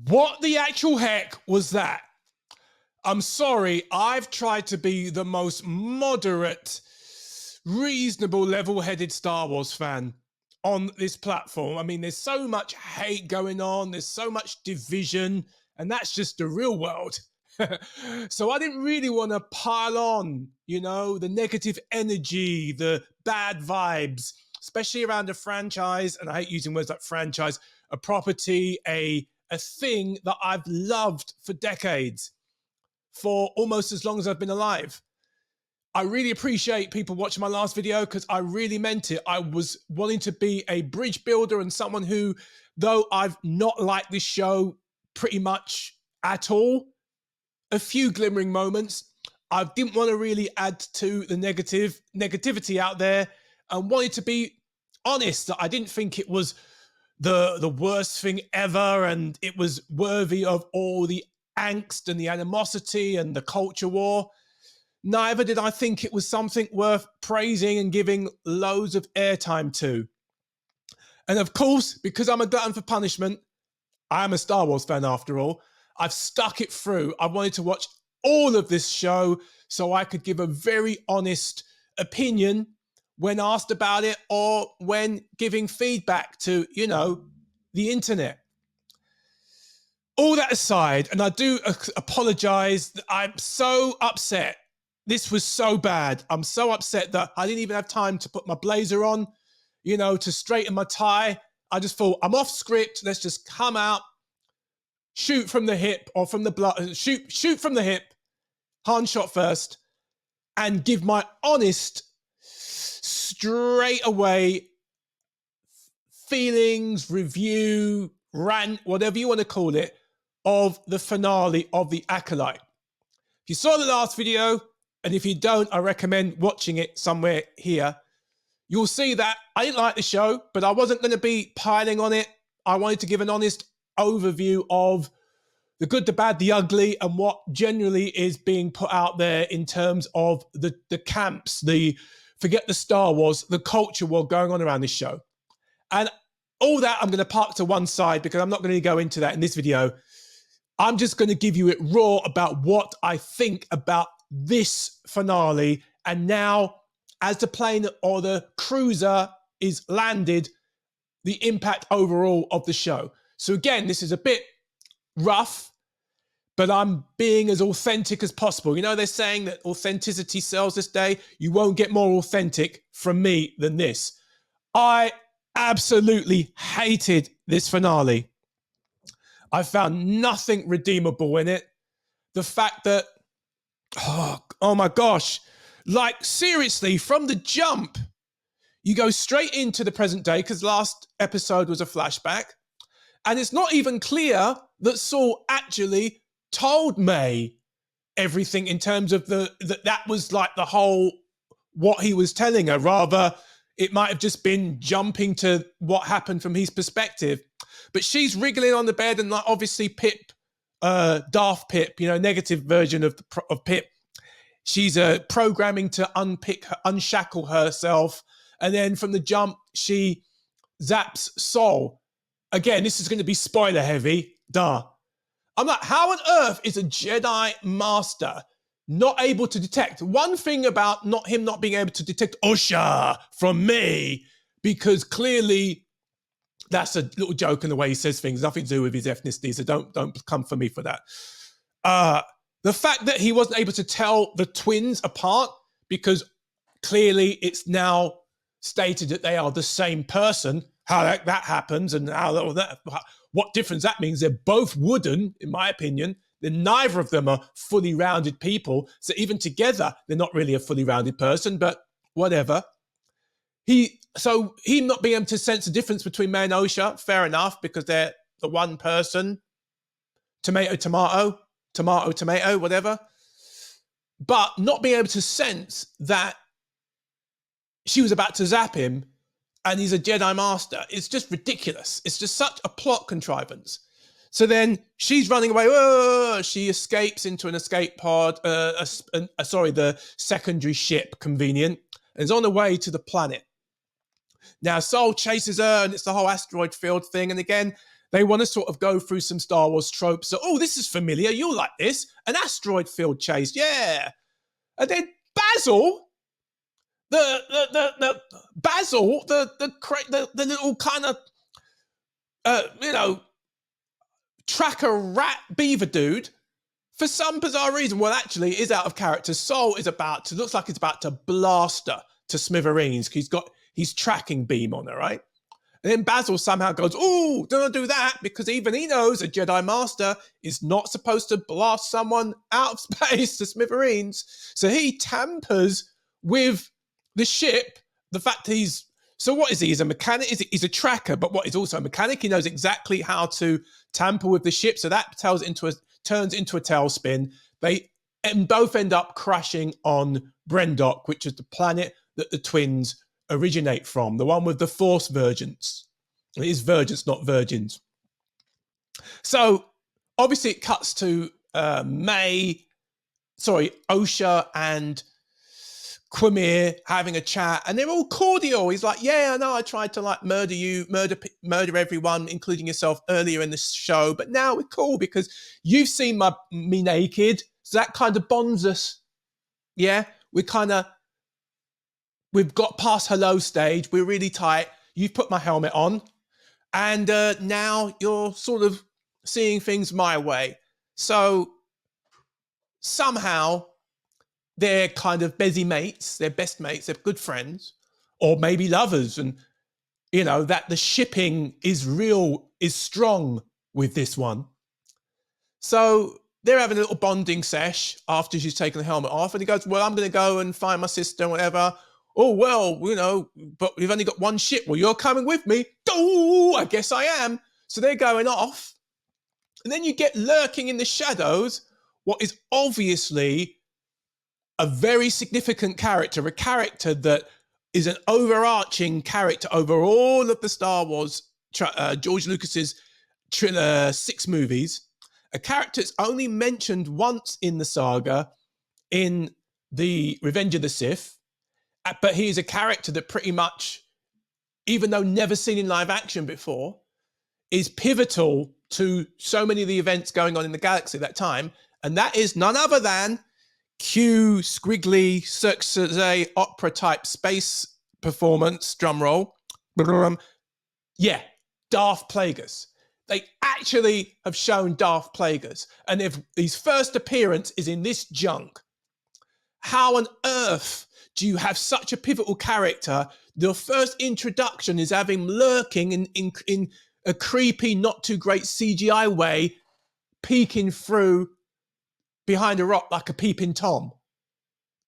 What the actual heck was that? I'm sorry, I've tried to be the most moderate, reasonable, level-headed Star Wars fan on this platform. I mean, there's so much hate going on, there's so much division, and that's just the real world. So I didn't really want to pile on, the negative energy, the bad vibes, especially around a franchise, and I hate using words like franchise, a property, a thing that I've loved for decades, for almost as long as I've been alive. I really appreciate people watching my last video because I really meant it. I was wanting to be a bridge builder and someone who, though I've not liked this show pretty much at all, a few glimmering moments, I didn't want to really add to the negativity out there and wanted to be honest that I didn't think it was the worst thing ever and it was worthy of all the angst and the animosity and the culture war. Neither did I think it was something worth praising and giving loads of airtime to. And of course, because I'm a glutton for punishment, I am a Star Wars fan after all, I've stuck it through. I wanted to watch all of this show so I could give a very honest opinion when asked about it or when giving feedback to, the internet. All that aside, and I do apologize, I'm so upset. This was so bad. I'm so upset that I didn't even have time to put my blazer on, to straighten my tie. I just thought, I'm off script. Let's just come out, shoot from the hip or from the blood, shoot from the hip, hand shot first, and give my honest, straight away feelings, review, rant, whatever you want to call it, of the finale of The Acolyte. If you saw the last video, and if you don't, I recommend watching it somewhere here. You'll see that I didn't like the show, but I wasn't going to be piling on it. I wanted to give an honest overview of the good, the bad, the ugly, and what generally is being put out there in terms of the camps, forget the Star Wars, the culture war going on around this show. And all that I'm going to park to one side because I'm not going to go into that in this video. I'm just going to give you it raw about what I think about this finale. And now, as the plane or the cruiser is landed, the impact overall of the show. So again, this is a bit rough, but I'm being as authentic as possible. They're saying that authenticity sells this day. You won't get more authentic from me than this. I absolutely hated this finale. I found nothing redeemable in it. The fact that, oh my gosh, like seriously, from the jump, you go straight into the present day because last episode was a flashback. And it's not even clear that Saul actually told May everything in terms of that was like the whole, what he was telling her. Rather, it might have just been jumping to what happened from his perspective. But she's wriggling on the bed and like obviously Pip, Darth Pip, negative version of Pip. She's programming to unshackle herself. And then from the jump, she zaps Saul. Again, this is going to be spoiler heavy. Duh. I'm like, how on earth is a Jedi Master not able to detect? One thing about him not being able to detect Usha from me, because clearly that's a little joke in the way he says things, nothing to do with his ethnicity, so don't come for me for that. The fact that he wasn't able to tell the twins apart, because clearly it's now stated that they are the same person, how that happens and what difference that means. They're both wooden, in my opinion. Then neither of them are fully rounded people. So even together, they're not really a fully rounded person, but whatever. Him not being able to sense the difference between May and Osha, fair enough, because they're the one person. Tomato, whatever. But not being able to sense that she was about to zap him and he's a Jedi Master, it's just ridiculous. It's just such a plot contrivance. So then she's running away. Oh, she escapes into an escape pod. The secondary ship, convenient, and is on the way to the planet. Now, Saul chases her, and it's the whole asteroid field thing. And again, They want to sort of go through some Star Wars tropes. So, oh, this is familiar. You'll like this. An asteroid field chase. Yeah. And then Basil, the Basil, the little kind of, tracker rat beaver dude, for some bizarre reason, well, actually, is out of character. Sol is looks like he's about to blast her to smithereens. He's tracking beam on her, right? And then Basil somehow goes, oh, don't do that, because even he knows a Jedi Master is not supposed to blast someone out of space to smithereens. So he tampers with the ship. The fact so what is he? He's a mechanic. He's a tracker, but what is also a mechanic? He knows exactly how to tamper with the ship. So that turns into a tailspin. They both end up crashing on Brendok, which is the planet that the twins originate from, the one with the Force virgins. It is virgins, not virgins. So obviously it cuts to Osha and Quamir having a chat, and they're all cordial. He's like, yeah, I know I tried to like murder everyone, including yourself, earlier in the show, but now we're cool because you've seen me naked. So that kind of bonds us. Yeah, we've got past hello stage. We're really tight. You've put my helmet on, and now you're sort of seeing things my way. So somehow they're kind of busy mates, they're best mates, they're good friends, or maybe lovers. And, that the shipping is strong with this one. So they're having a little bonding sesh after she's taken the helmet off. And he goes, well, I'm going to go and find my sister and whatever. Oh, well, but we've only got one ship. Well, you're coming with me. Oh, I guess I am. So they're going off. And then you get lurking in the shadows what is obviously a very significant character, a character that is an overarching character over all of the Star Wars, George Lucas's 6 movies. A character that's only mentioned once in the saga in the Revenge of the Sith, but he is a character that pretty much, even though never seen in live action before, is pivotal to so many of the events going on in the galaxy at that time. And that is none other than cue squiggly Cirque du Soleil opera type space performance, drum roll. Yeah, Darth Plagueis. They actually have shown Darth Plagueis. And if his first appearance is in this junk, how on earth do you have such a pivotal character? The first introduction is having him lurking in a creepy, not too great CGI way, peeking through behind a rock like a peeping Tom.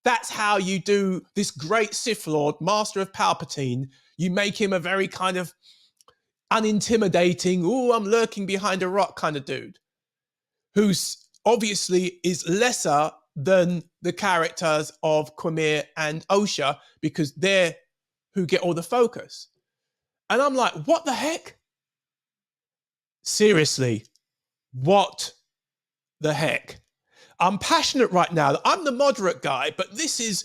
That's how you do this great Sith Lord, Master of Palpatine. You make him a very kind of unintimidating, oh, I'm lurking behind a rock kind of dude, who's obviously is lesser than the characters of Quamir and Osha because they're who get all the focus. And I'm like, what the heck? Seriously, what the heck? I'm passionate right now. I'm the moderate guy, but this is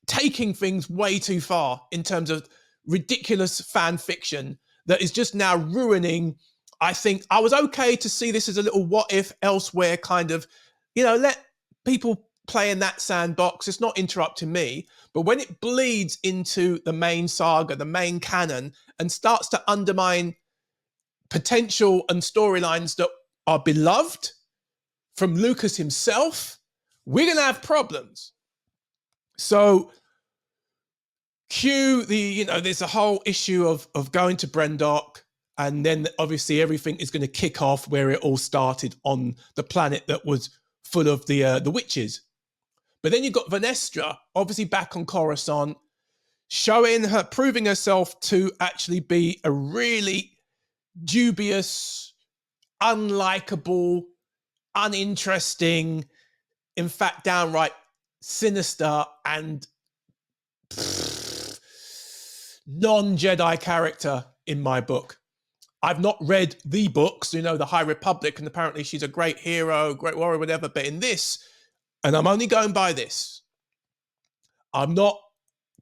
taking things way too far in terms of ridiculous fan fiction that is just now ruining. I think I was okay to see this as a little what if elsewhere kind of, let people play in that sandbox. It's not interrupting me. But when it bleeds into the main saga, the main canon, and starts to undermine potential and storylines that are beloved from Lucas himself, we're going to have problems. So cue there's a whole issue of going to Brendok, and then obviously everything is going to kick off where it all started on the planet that was full of the witches. But then you've got Venestra, obviously back on Coruscant, proving herself to actually be a really dubious, unlikable, uninteresting, in fact, downright sinister and non-Jedi character in my book. I've not read the books, the High Republic, and apparently she's a great hero, great warrior, whatever. But in this, and I'm only going by this, I'm not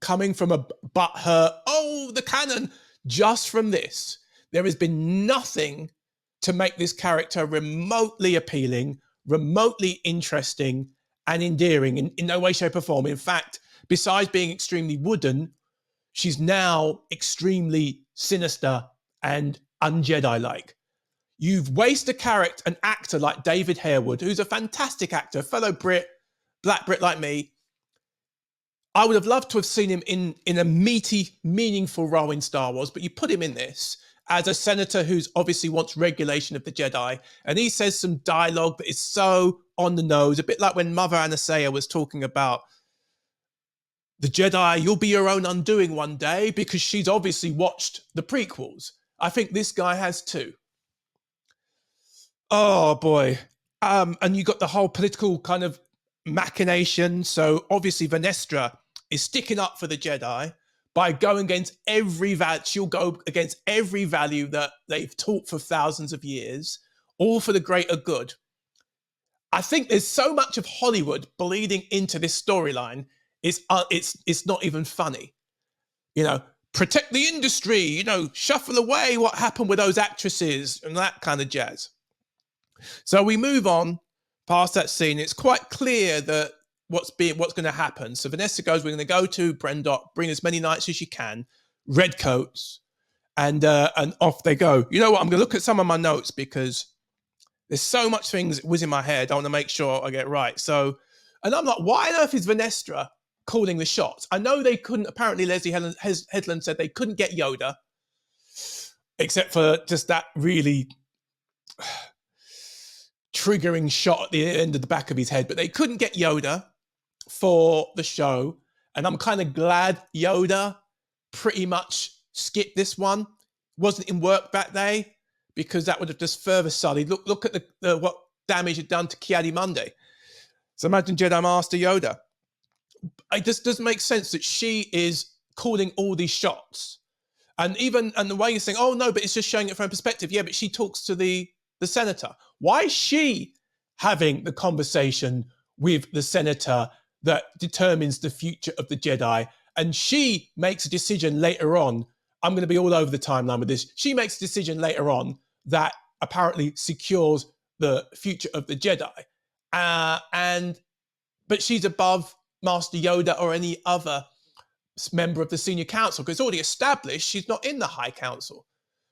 coming from a butthurt, the canon, just from this. There has been nothing to make this character remotely appealing, remotely interesting, and endearing in no way, shape, or form. In fact, besides being extremely wooden, she's now extremely sinister and un-Jedi-like. You've wasted an actor like David Harewood, who's a fantastic actor, fellow Brit, black Brit like me. I would have loved to have seen him in a meaty, meaningful role in Star Wars, but you put him in this as a senator who's obviously wants regulation of the Jedi, and he says some dialogue that is so on the nose, a bit like when Mother Anastasia was talking about the Jedi, you'll be your own undoing one day, because she's obviously watched the prequels. I think this guy has too. Oh boy. And you got the whole political kind of machination. So obviously Venestra is sticking up for the Jedi by going against every value. She'll go against every value that they've taught for thousands of years, all for the greater good. I think there's so much of Hollywood bleeding into this storyline. It's not even funny. You know, protect the industry, you know, shuffle away what happened with those actresses and that kind of jazz. So we move on past that scene. It's quite clear that what's going to happen. So Vanessa goes, we're going to go to Brendok, bring as many knights as you can, redcoats, and off they go. You know what? I'm going to look at some of my notes because there's so much things that was in my head. I want to make sure I get it right. So, and I'm like, why on earth is Venestra calling the shots? I know they couldn't. Apparently, Leslye Headland said they couldn't get Yoda, except for just that really triggering shot at the end of the back of his head. But they couldn't get Yoda for the show, and I'm kind of glad Yoda pretty much skipped this one. Wasn't in work that day, because that would have just further sullied. Look at the what damage it done to Ki-Adi-Mundi. So imagine Jedi Master Yoda. It just doesn't make sense that she is calling all these shots. And the way you're saying, oh no, but it's just showing it from a perspective. Yeah, but she talks to the senator. Why is she having the conversation with the senator that determines the future of the Jedi? And she makes a decision later on. I'm going to be all over the timeline with this. She makes a decision later on that apparently secures the future of the Jedi. But she's above Master Yoda or any other member of the senior council, because it's already established she's not in the High Council.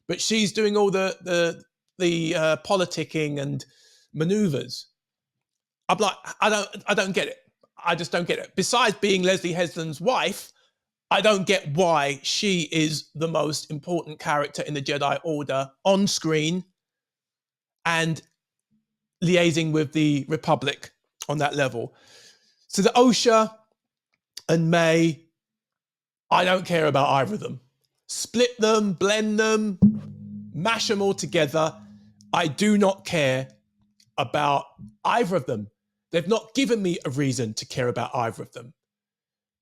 But she's doing all the politicking and maneuvers. I'm like, I don't get it. I just don't get it. Besides being Leslye Headland's wife, I don't get why she is the most important character in the Jedi Order on screen and liaising with the Republic on that level. So the Osha and May, I don't care about either of them. Split them, blend them, mash them all together. I do not care about either of them. They've not given me a reason to care about either of them.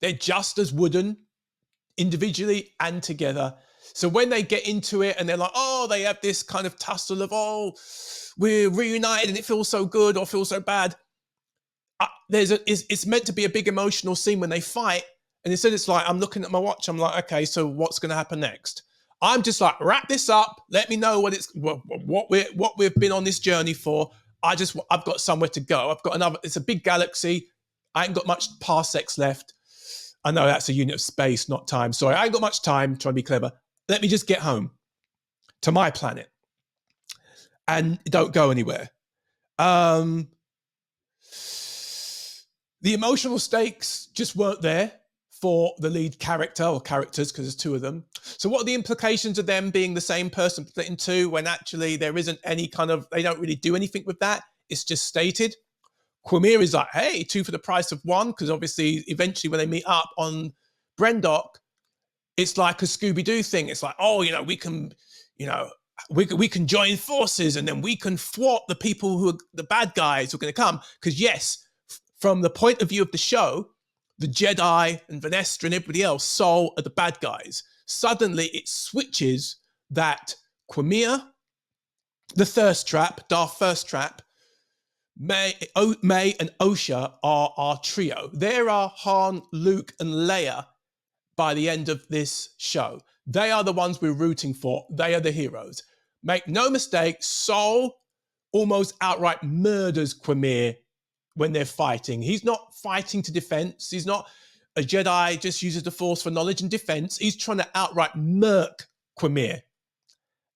They're just as wooden, individually and together. So when they get into it and they're like, oh, they have this kind of tussle of, oh, we're reunited and it feels so good or feels so bad. It's meant to be a big emotional scene when they fight. And instead it's like, I'm looking at my watch. I'm like, okay, so what's going to happen next? I'm just like, wrap this up. Let me know what we've been on this journey for. I've got somewhere to go. It's a big galaxy. I ain't got much parsecs left. I know that's a unit of space, not time. Sorry, I ain't got much time, trying to be clever. Let me just get home to my planet and don't go anywhere. The emotional stakes just weren't there for the lead character or characters, because there's two of them. So what are the implications of them being the same person split in two when actually there isn't any kind of, they don't really do anything with that. It's just stated. Quamir is like, hey, two for the price of one, because obviously eventually when they meet up on Brendok, it's like a Scooby-Doo thing. It's like, oh, we can join forces and then we can thwart the people who are the bad guys who are going to come. Because yes, from the point of view of the show, the Jedi and Venestra and everybody else are the bad guys. Suddenly it switches that Quamir, the Thirst Trap, Darth Thirst Trap, May and Osha are our trio. There are Han, Luke, and Leia by the end of this show. They are the ones we're rooting for. They are the heroes. Make no mistake, Sol almost outright murders Quimir when they're fighting. He's not fighting to defense. He's not a Jedi just uses the Force for knowledge and defense. He's trying to outright murk Quimir.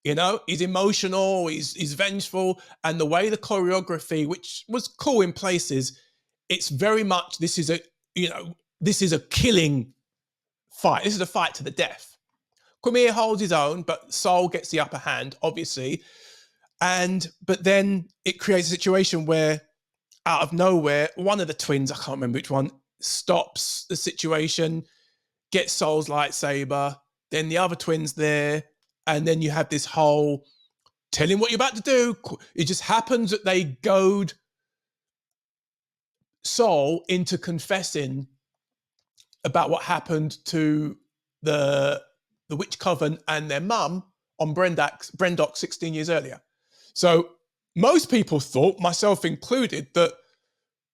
You know, he's emotional, he's vengeful, and the way the choreography, which was cool in places, it's very much, this is a killing fight. This is a fight to the death. Quimir holds his own, but Sol gets the upper hand, obviously. But then it creates a situation where, out of nowhere, one of the twins, I can't remember which one, stops the situation, gets Sol's lightsaber, then the other twin's there, and then you have this whole, tell him what you're about to do. It just happens that they goad Sol into confessing about what happened to the Witch Coven and their mum on Brendok 16 years earlier. So most people thought, myself included, that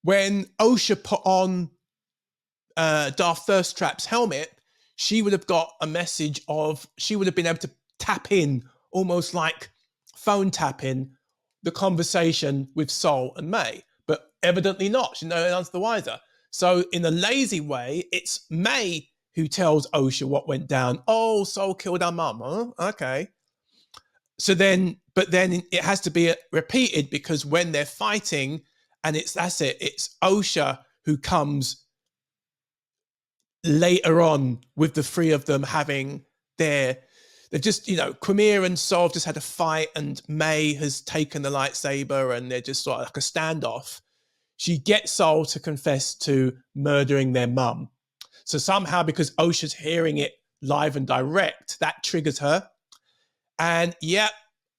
when Osha put on Darth Thirsttrap's helmet, she would have got a message of, she would have been able to tap in, almost like phone tapping, the conversation with Sol and May. But evidently not. She none's the wiser. So in a lazy way, it's May who tells Osha what went down. Oh, Sol killed our mum. Huh? Okay. So then, but then it has to be repeated, because when they're fighting, and it's Osha who comes later on with the three of them having they've just, Quimir and Sol have just had a fight, and May has taken the lightsaber, and they're just sort of like a standoff. She gets Sol to confess to murdering their mum. So somehow, because Osha's hearing it live and direct, that triggers her. And yeah,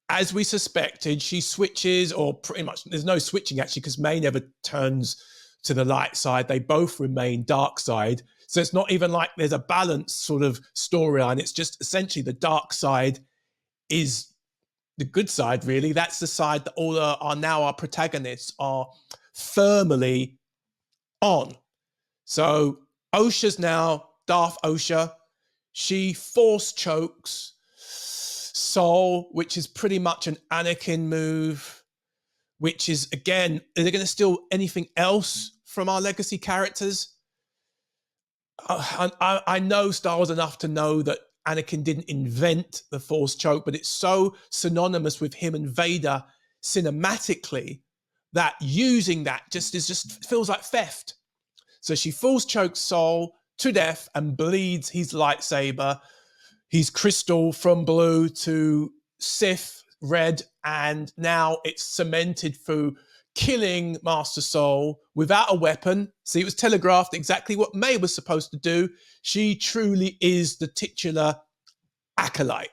as we suspected, she switches, or pretty much, there's no switching actually, because May never turns to the light side. They both remain dark side. So it's not even like there's a balanced sort of storyline. It's just essentially the dark side is the good side, really. That's the side that all our protagonists are firmly on. So Osha's now Darth Osha. She force chokes Sol, which is pretty much an Anakin move, which is, again, are they going to steal anything else from our legacy characters? I know Star Wars enough to know that Anakin didn't invent the Force choke, but it's so synonymous with him and Vader cinematically that using that just feels like theft. So she force chokes Sol to death and bleeds his lightsaber, his crystal, from blue to Sith red, and now it's cemented through killing Master Sol without a weapon. See, it was telegraphed exactly what May was supposed to do. She truly is the titular Acolyte.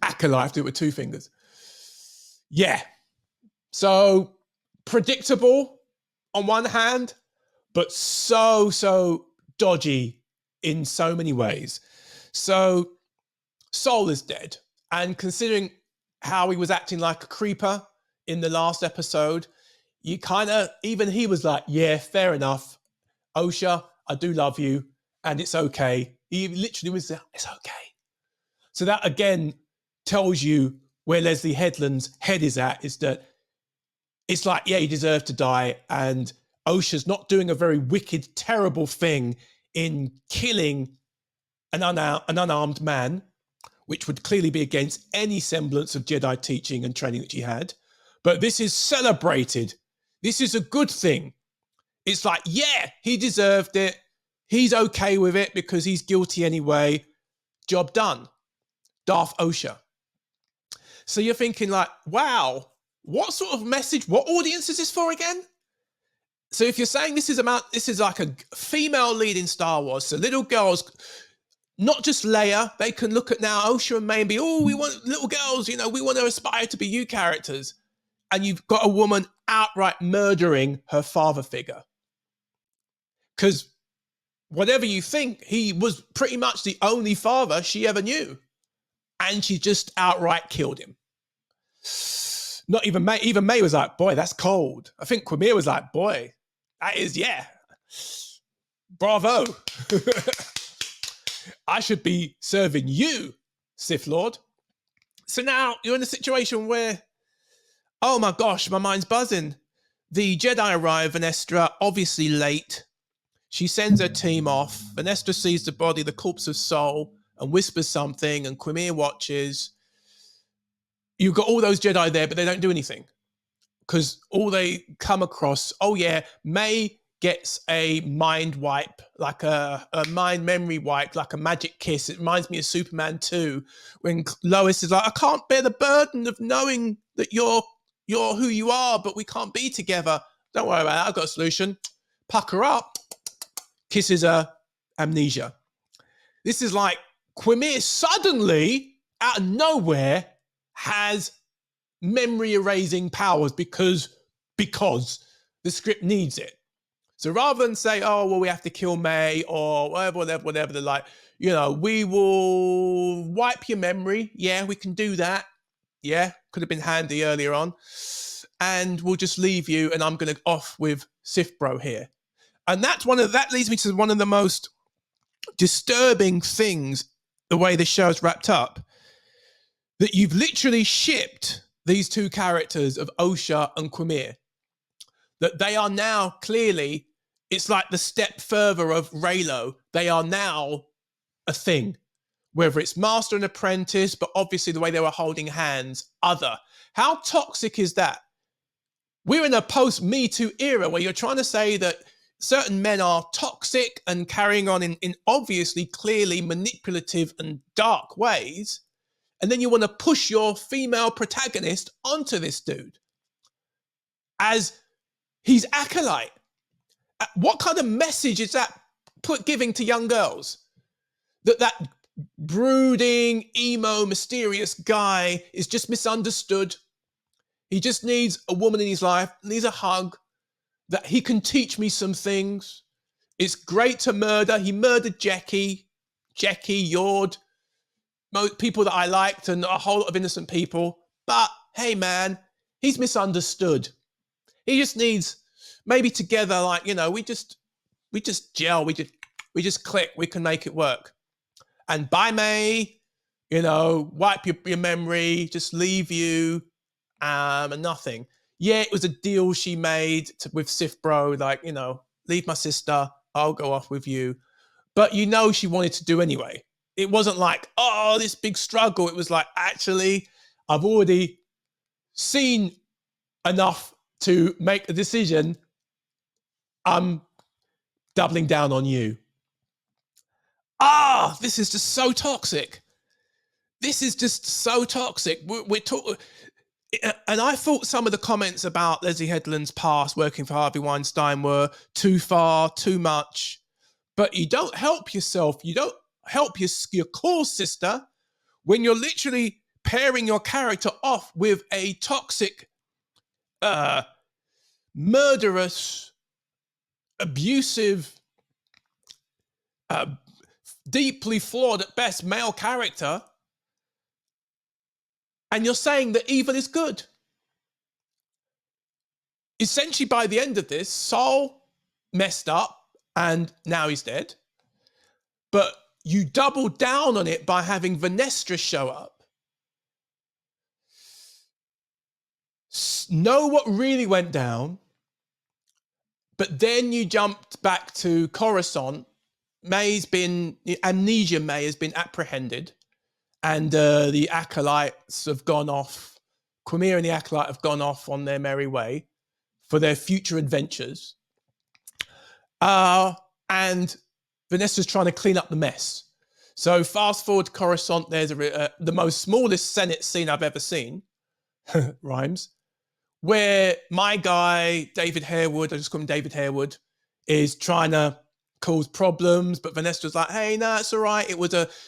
Acolyte, I have to do it with two fingers. Yeah. So predictable on one hand, but so dodgy in so many ways. So Sol is dead. And considering how he was acting like a creeper in the last episode, you kind of, even he was like, yeah, fair enough. Osha, I do love you, and it's okay. He literally was like, it's okay. So that again tells you where Leslye Headland's head is at, is that it's like, yeah, he deserved to die, and Osha's not doing a very wicked, terrible thing in killing an unarmed man, which would clearly be against any semblance of Jedi teaching and training that she had. But this is celebrated. This is a good thing. It's like, yeah, he deserved it. He's okay with it because he's guilty anyway. Job done. Darth Osha. So you're thinking like, wow, what sort of message, what audience is this for again? So if you're saying this is like a female lead in Star Wars, so little girls, not just Leia, they can look at now Osha and May and be, oh, we want little girls, we want to aspire to be you characters. And you've got a woman outright murdering her father figure. Because whatever you think, he was pretty much the only father she ever knew. And she just outright killed him. Not even May. Even May was like, boy, that's cold. I think Quimir was like, boy, that is, yeah. Bravo. I should be serving you, Sith Lord. So now you're in a situation where, oh my gosh, my mind's buzzing. The Jedi arrive, Venestra, obviously late. She sends her team off. Venestra sees the body, the corpse of Sol, and whispers something, and Quimir watches. You've got all those Jedi there, but they don't do anything. Because all they come across, oh yeah, May gets a mind wipe, like a mind memory wipe, like a magic kiss. It reminds me of Superman 2, when Lois is like, I can't bear the burden of knowing that you're who you are, but we can't be together. Don't worry about it, I've got a solution. Pucker up, kisses her, amnesia. This is like Quimir suddenly, out of nowhere, has memory erasing powers because the script needs it. So rather than say, oh, well, we have to kill May or whatever, they're like, we will wipe your memory. Yeah, we can do that. Yeah, could have been handy earlier on. And we'll just leave you, and I'm going to off with SITH Bro here. And that leads me to one of the most disturbing things, the way the show's wrapped up, that you've literally shipped these two characters of Osha and Quimir, that they are now clearly, it's like the step further of Reylo. They are now a thing, whether it's master and apprentice, but obviously the way they were holding hands, other. How toxic is that? We're in a post-Me Too era where you're trying to say that certain men are toxic and carrying on in obviously, clearly manipulative and dark ways. And then you want to push your female protagonist onto this dude as he's Acolyte. What kind of message is that giving to young girls? That brooding, emo, mysterious guy is just misunderstood. He just needs a woman in his life, needs a hug, that he can teach me some things. It's great to murder. He murdered Jackie, Yord, people that I liked, and a whole lot of innocent people. But hey, man, he's misunderstood. He just needs, maybe together, like, we just gel, we just click, we can make it work. And bye, May, wipe your memory, just leave you, and nothing. Yeah, it was a deal she made with SITH Bro, like, leave my sister, I'll go off with you. But she wanted to do anyway. It wasn't like, oh, this big struggle. It was like, actually, I've already seen enough to make a decision. I'm doubling down on you. This is just so toxic. This is just so toxic. We're talking, and I thought some of the comments about Leslye Headland's past working for Harvey Weinstein were too far, too much. But you don't help yourself. You don't help your core sister when you're literally pairing your character off with a toxic, murderous, abusive, deeply flawed at best male character, and you're saying that evil is good. Essentially, by the end of this, Sol messed up and now he's dead. But you double down on it by having Venestra show up. Know what really went down, but then you jumped back to Coruscant. Amnesia May has been apprehended, and the Acolytes have gone off. Quimir and the Acolyte have gone off on their merry way for their future adventures. And Vanessa's trying to clean up the mess. So fast forward to Coruscant, there's the most smallest Senate scene I've ever seen, rhymes, where my guy, David Harewood, I just call him David Harewood, is trying to cause problems, but Vanessa's like, hey, no, it's all right.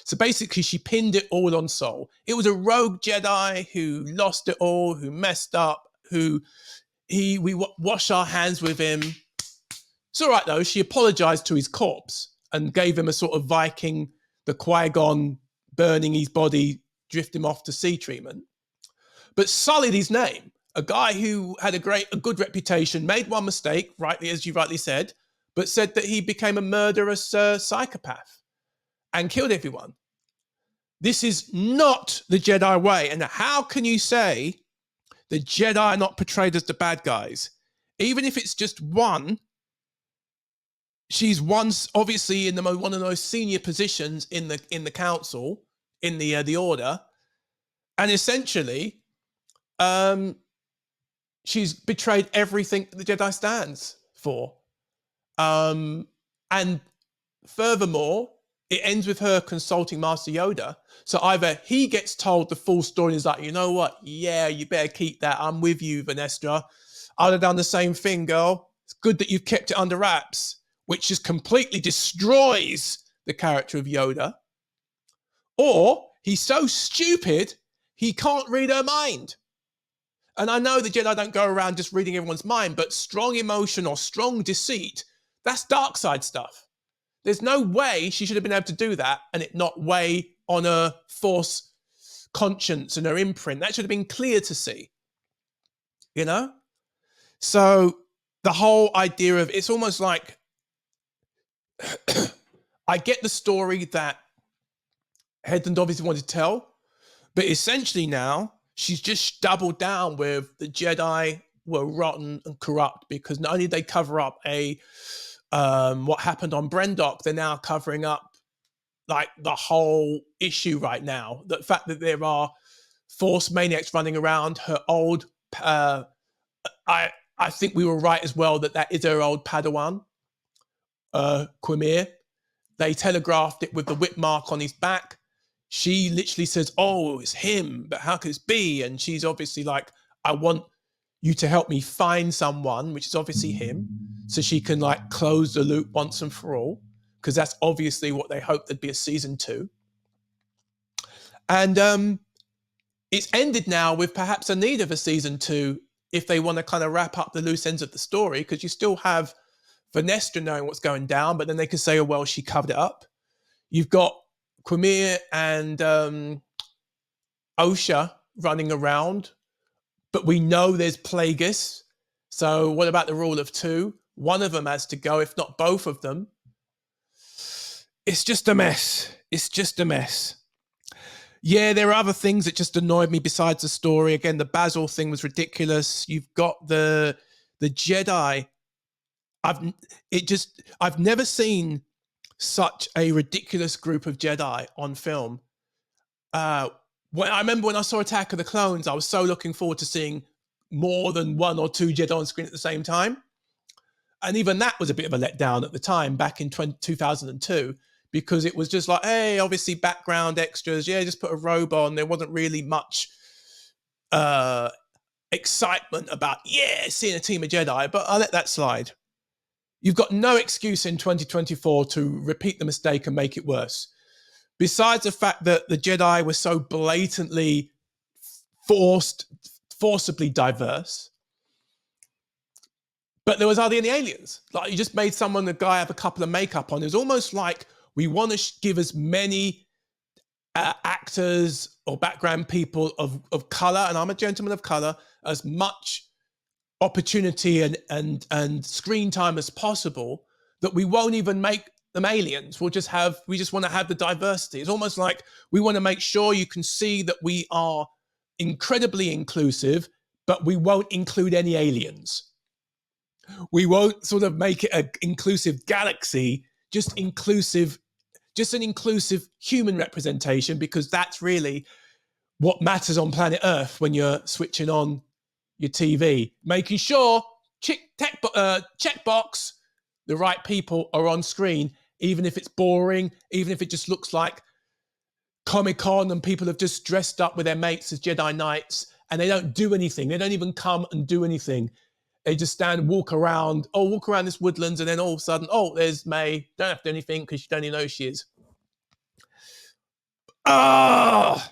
So basically she pinned it all on Sol. It was a rogue Jedi who lost it all, who messed up, we wash our hands with him. It's all right, though. She apologized to his corpse and gave him a sort of Viking, the Qui-Gon burning his body, drift him off to sea treatment. But sullied his name. A guy who had a good reputation, made one mistake, rightly, as you rightly said, but said that he became a murderous psychopath and killed everyone. This is not the Jedi way. And how can you say the Jedi are not portrayed as the bad guys? Even if it's just one, she's once obviously in one of the most senior positions in the council, in the order, and essentially, she's betrayed everything the Jedi stands for. And furthermore, it ends with her consulting Master Yoda. So either he gets told the full story and is like, you know what? Yeah, you better keep that. I'm with you, Vanessa. I'd have done the same thing, girl. It's good that you've kept it under wraps, which just completely destroys the character of Yoda. Or he's so stupid, he can't read her mind. And I know the Jedi don't go around just reading everyone's mind, but strong emotion or strong deceit, that's dark side stuff. There's no way she should have been able to do that and it not weigh on her Force conscience and her imprint. That should have been clear to see, you know? So the whole idea of, it's almost like, I get the story that Headland obviously wanted to tell, but essentially now she's just doubled down with the Jedi were rotten and corrupt, because not only did they cover up what happened on Brendok, they're now covering up like the whole issue right now. The fact that there are Force maniacs running around. Her old, I think we were right as well that is her old Padawan, Quimir. They telegraphed it with the whip mark on his back. She literally says, "Oh, it's him, but how could it be?" And she's obviously like, "I want you to help me find someone," which is obviously him, so she can like close the loop once and for all, because that's obviously what they hoped there'd be a season 2. And it's ended now with perhaps a need of a season 2 if they want to kind of wrap up the loose ends of the story, because you still have Vanessa knowing what's going down, but then they could say, "Oh well, she covered it up." You've got Quimir and Osha running around, but we know there's Plagueis. So what about the rule of 2? One of them has to go, if not both of them. It's just a mess. It's just a mess. Yeah, there are other things that just annoyed me besides the story. Again, the Basil thing was ridiculous. You've got the Jedi. I've never seen such a ridiculous group of Jedi on film. I remember when I saw Attack of the Clones, I was so looking forward to seeing more than 1 or 2 Jedi on screen at the same time. And even that was a bit of a letdown at the time, back in 2002, because it was just like, hey, obviously background extras. Yeah, just put a robe on. There wasn't really much excitement about, seeing a team of Jedi, but I'll let that slide. You've got no excuse in 2024 to repeat the mistake and make it worse. Besides the fact that the Jedi were so blatantly forcibly diverse, but there was hardly any aliens. Like, you just made a guy have a couple of makeup on. It was almost like we want to give as many actors or background people of color, and I'm a gentleman of color, as much opportunity and screen time as possible, that we won't even make them aliens. We just want to have the diversity. It's almost like we want to make sure you can see that we are incredibly inclusive, but we won't include any aliens. We won't sort of make it an inclusive galaxy, just an inclusive human representation, because that's really what matters on planet Earth when you're switching on your TV. Making sure, checkbox, the right people are on screen, even if it's boring, even if it just looks like Comic-Con and people have just dressed up with their mates as Jedi Knights and they don't do anything. They don't even come and do anything. They just stand and walk around this woodlands, and then all of a sudden, oh, there's May. Don't have to do anything because you don't even know who she is. Oh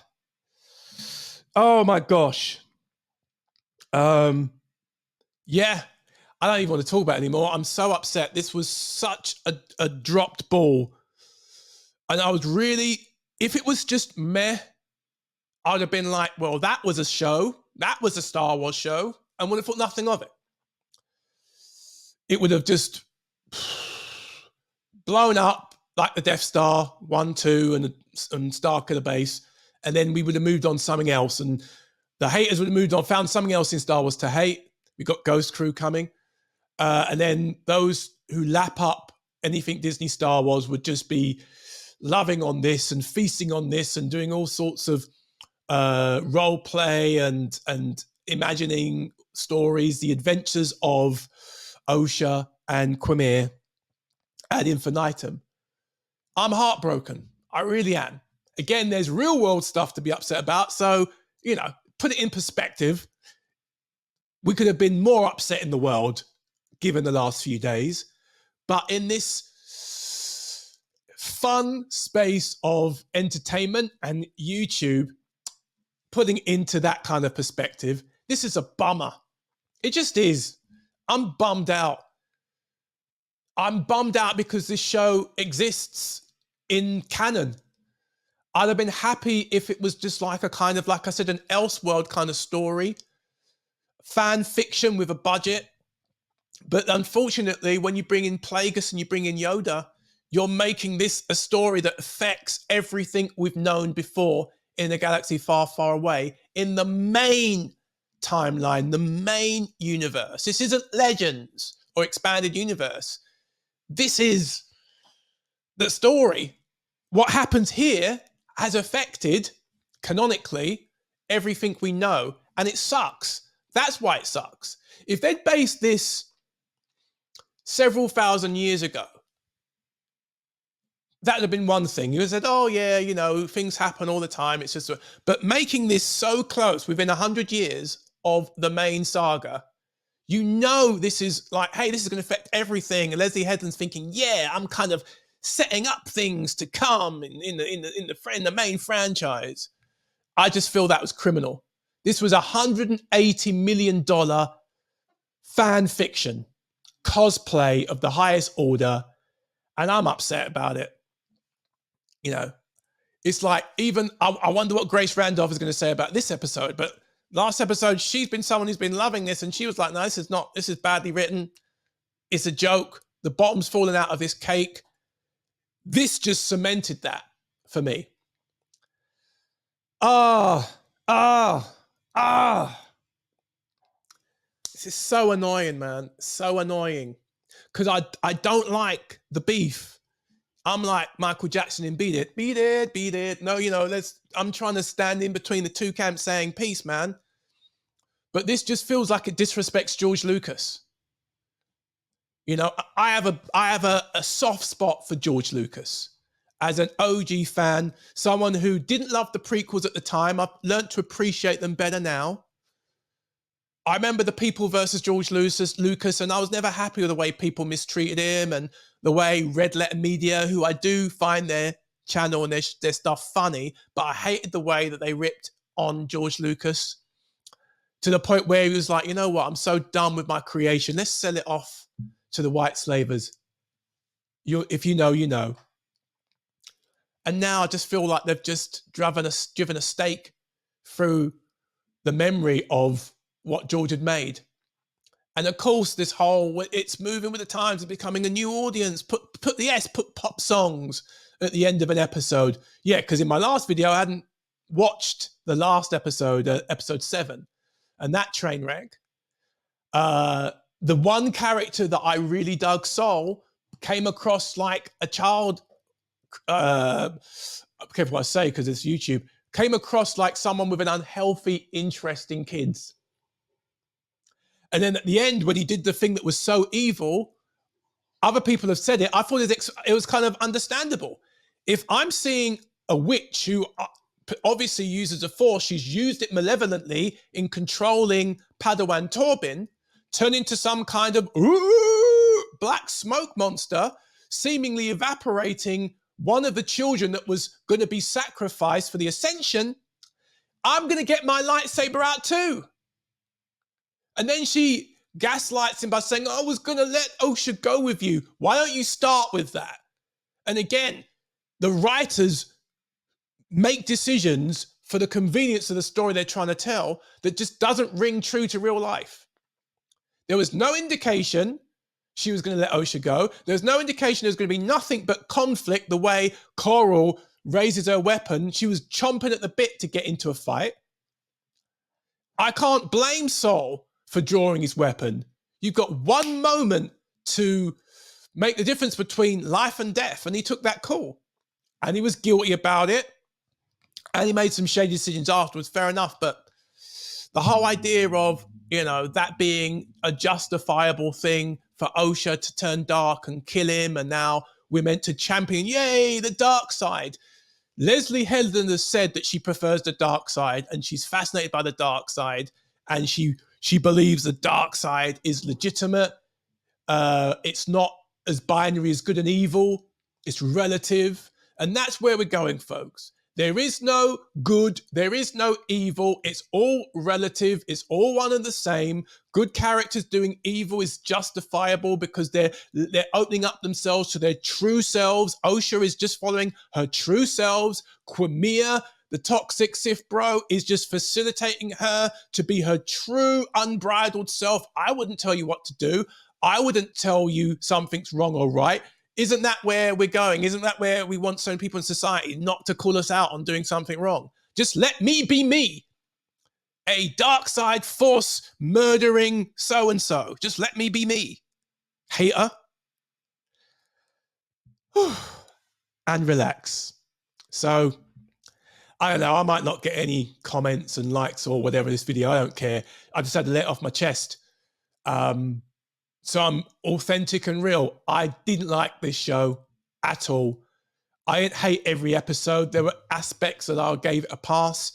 my gosh. Yeah, I don't even want to talk about it anymore. I'm so upset. This was such a dropped ball. And I was really, if it was just meh, I'd have been like, well, that was a show. That was a Star Wars show. And would have thought nothing of it. It would have just blown up like the Death Star 1, 2, and Starkiller Base, and then we would have moved on something else, and the haters would have moved on, found something else in Star Wars to hate. We got Ghost Crew coming, and then those who lap up anything Disney Star Wars would just be loving on this and feasting on this and doing all sorts of role play and imagining stories, the adventures of Osha and Quimir ad infinitum. I'm heartbroken. I really am. Again, there's real world stuff to be upset about. So, you know, put it in perspective. We could have been more upset in the world given the last few days. But in this fun space of entertainment and YouTube, putting into that kind of perspective, this is a bummer. It just is. I'm bummed out. I'm bummed out because this show exists in canon. I'd have been happy if it was just like a kind of, like I said, an Elseworld kind of story, fan fiction with a budget. But unfortunately, when you bring in Plagueis and you bring in Yoda, you're making this a story that affects everything we've known before in a galaxy far, far away, in the main timeline, the main universe. This isn't Legends or Expanded Universe. This is the story. What happens here has affected, canonically, everything we know. And it sucks. That's why it sucks. If they'd based this several thousand years ago, that would have been one thing. You would have said, oh yeah, you know, things happen all the time. It's just, but making this so close within 100 years of the main saga, you know, this is like, hey, this is going to affect everything. And Leslye Headland's thinking, yeah, I'm kind of setting up things to come in the main franchise. I just feel that was criminal. This was $180 million fan fiction, cosplay of the highest order, and I'm upset about it. You know, it's like, even I wonder what Grace Randolph is going to say about this episode. But last episode, she's been someone who's been loving this, and she was like, no, this is badly written. It's a joke. The bottom's falling out of this cake. This just cemented that for me. This is so annoying, man. So annoying. Because I don't like the beef. I'm like Michael Jackson in Beat It. Beat it, beat it. No, you know, I'm trying to stand in between the two camps saying peace, man. But this just feels like it disrespects George Lucas. You know, I have a soft spot for George Lucas. As an OG fan, someone who didn't love the prequels at the time, I've learned to appreciate them better now. I remember the People versus George Lucas, and I was never happy with the way people mistreated him and the way Red Letter Media, who I do find their channel and their stuff funny, but I hated the way that they ripped on George Lucas to the point where he was like, you know what, I'm so done with my creation. Let's sell it off to the white slavers. If you know, you know. And now I just feel like they've just driven a stake through the memory of what George had made. And of course, this whole, it's moving with the times and becoming a new audience. Put pop songs at the end of an episode. Yeah, because in my last video, I hadn't watched the last episode, episode 7, and that train wreck. The one character that I really dug, Sol, came across like a child. Careful what I say because it's YouTube. Came across like someone with an unhealthy interest in kids. And then at the end, when he did the thing that was so evil, other people have said it. I thought it was kind of understandable. If I'm seeing a witch who obviously uses a force, she's used it malevolently in controlling Padawan Torbin, turn into some kind of black smoke monster, seemingly evaporating one of the children that was going to be sacrificed for the ascension, I'm going to get my lightsaber out too. And then she gaslights him by saying, I was going to let Osha go with you. Why don't you start with that? And again, the writers make decisions for the convenience of the story they're trying to tell that just doesn't ring true to real life. There was no indication she was going to let Osha go. There's no indication there's going to be nothing but conflict the way Coral raises her weapon. She was chomping at the bit to get into a fight. I can't blame Sol for drawing his weapon. You've got one moment to make the difference between life and death, and he took that call. And he was guilty about it. And he made some shady decisions afterwards, fair enough. But the whole idea of, you know, that being a justifiable thing for Osha to turn dark and kill him, and now we're meant to champion, yay, the dark side. Leslye Headland has said that she prefers the dark side, and she's fascinated by the dark side, and she believes the dark side is legitimate. It's not as binary as good and evil. It's relative. And that's where we're going, folks. There is no good. There is no evil. It's all relative. It's all one and the same. Good characters doing evil is justifiable because they're opening up themselves to their true selves. Osha is just following her true selves. Quamia, the toxic Sith bro, is just facilitating her to be her true unbridled self. I wouldn't tell you what to do. I wouldn't tell you something's wrong or right. Isn't that where we're going? Isn't that where we want so many people in society not to call us out on doing something wrong? Just let me be me. A dark side force murdering so-and-so. Just let me be me. Hater. And relax. So, I don't know, I might not get any comments and likes or whatever this video. I don't care. I just had to let it off my chest. So I'm authentic and real. I didn't like this show at all. I didn't hate every episode. There were aspects that I gave it a pass.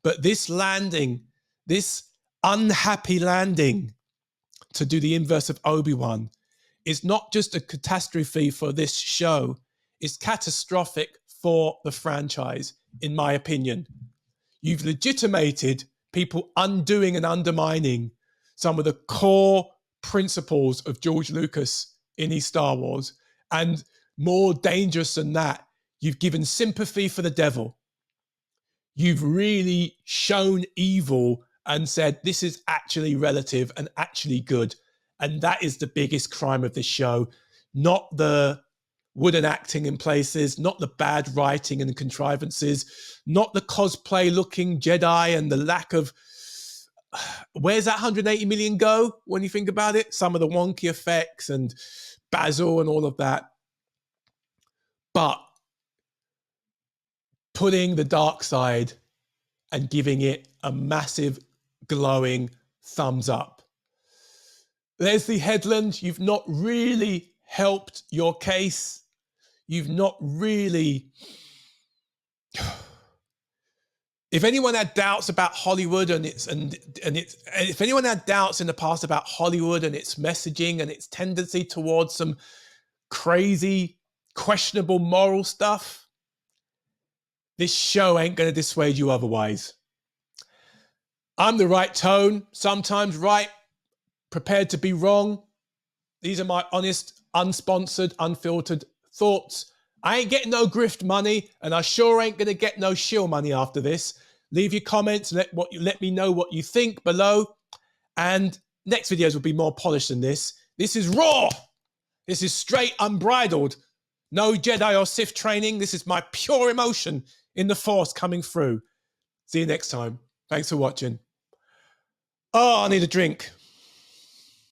But this landing, this unhappy landing to do the inverse of Obi-Wan is not just a catastrophe for this show. It's catastrophic for the franchise, in my opinion. You've legitimated people undoing and undermining some of the core principles of George Lucas in his Star Wars. And more dangerous than that, you've given sympathy for the devil. You've really shown evil and said this is actually relative and actually good. And that is the biggest crime of this show. Not the wooden acting in places, not the bad writing and contrivances, not the cosplay looking Jedi and the lack of, where's that 180 million go when you think about it? Some of the wonky effects and Basil and all of that. But putting the dark side and giving it a massive glowing thumbs up. Leslye Headland, you've not really helped your case. You've not really... If anyone had doubts about Hollywood and if anyone had doubts in the past about Hollywood and its messaging and its tendency towards some crazy, questionable moral stuff, this show ain't going to dissuade you otherwise. I'm the right tone, sometimes right, prepared to be wrong. These are my honest, unsponsored, unfiltered thoughts. I ain't getting no grift money, and I sure ain't going to get no shill money after this. Leave your comments and let me know what you think below. And next videos will be more polished than this. This is raw. This is straight unbridled. No Jedi or Sith training. This is my pure emotion in the Force coming through. See you next time. Thanks for watching. Oh, I need a drink.